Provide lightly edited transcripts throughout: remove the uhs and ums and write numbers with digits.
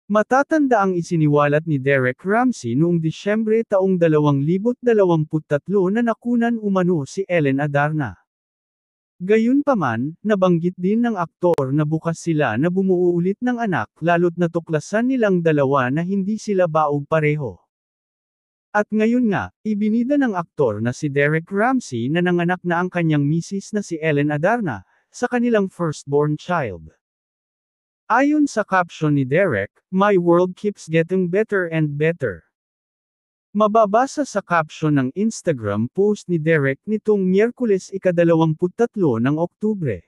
Matatanda ang isiniwalat ni Derek Ramsey noong Disyembre taong 2023 na nakunan umano si Ellen Adarna. Gayunpaman, nabanggit din ng aktor na bukas sila na bumuo ulit ng anak lalo't natuklasan nilang dalawa na hindi sila baog pareho. At ngayon nga, ibinida ng aktor na si Derek Ramsey na nanganak na ang kanyang misis na si Ellen Adarna, sa kanilang firstborn child. Ayon sa caption ni Derek, "My world keeps getting better and better." Mababasa sa caption ng Instagram post ni Derek nitong Miyerkules ika-23 ng Oktubre.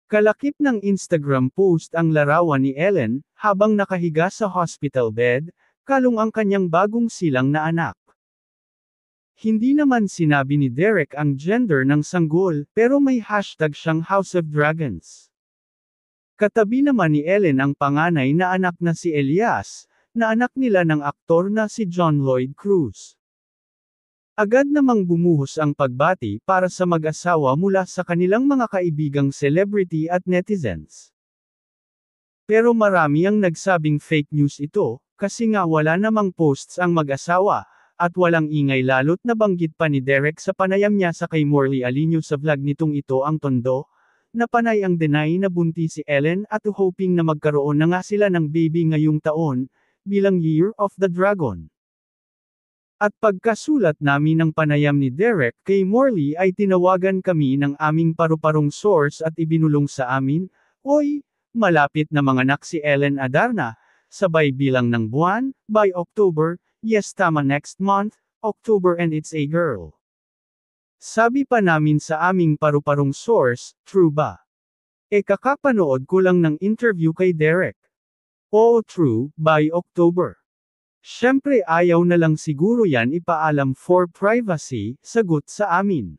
Kalakip ng Instagram post ang larawan ni Ellen, habang nakahiga sa hospital bed, kalong ang kanyang bagong silang na anak. Hindi naman sinabi ni Derek ang gender ng sanggol, pero may hashtag siyang House of Dragons. Katabi naman ni Ellen ang panganay na anak na si Elias, na anak nila ng aktor na si John Lloyd Cruz. Agad namang bumuhos ang pagbati para sa mag-asawa mula sa kanilang mga kaibigang celebrity at netizens. Pero marami ang nagsabing fake news ito, kasi nga wala namang posts ang mag-asawa, at walang ingay lalo't nabanggit pa ni Derek sa panayam niya sa kay Morley Alinio sa vlog nitong Ito Ang Tondo, na panay ang deny na buntis si Ellen at hoping na magkaroon na nga sila ng baby ngayong taon, bilang Year of the Dragon. At pagkasulat namin ng panayam ni Derek kay Morley ay tinawagan kami ng aming paru-parong source at ibinulong sa amin, "Oy, malapit na manganak si Ellen Adarna," sabay bilang ng buwan, "By October, yes tama next month, October and it's a girl." Sabi pa namin sa aming paru-parong source, "True ba?" Kakapanood ko lang ng interview kay Derek. "Oo true, by October." "Syempre ayaw na lang siguro yan ipaalam for privacy," sagot sa amin.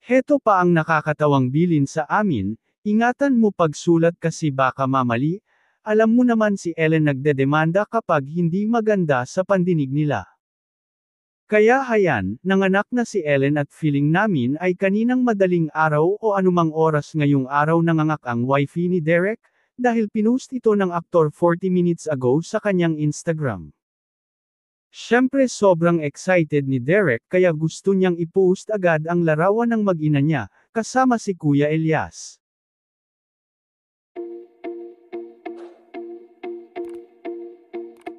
Heto pa ang nakakatawang bilin sa amin, "Ingatan mo pagsulat kasi baka mamali, alam mo naman si Ellen nagdedemanda kapag hindi maganda sa pandinig nila." Kaya hayan, nanganak na si Ellen at feeling namin ay kaninang madaling araw o anumang oras ngayong araw nangangak ang wifey ni Derek, dahil pinost ito ng aktor 40 minutes ago sa kanyang Instagram. Siyempre sobrang excited ni Derek kaya gusto niyang i-post agad ang larawan ng mag-ina niya, kasama si Kuya Elias.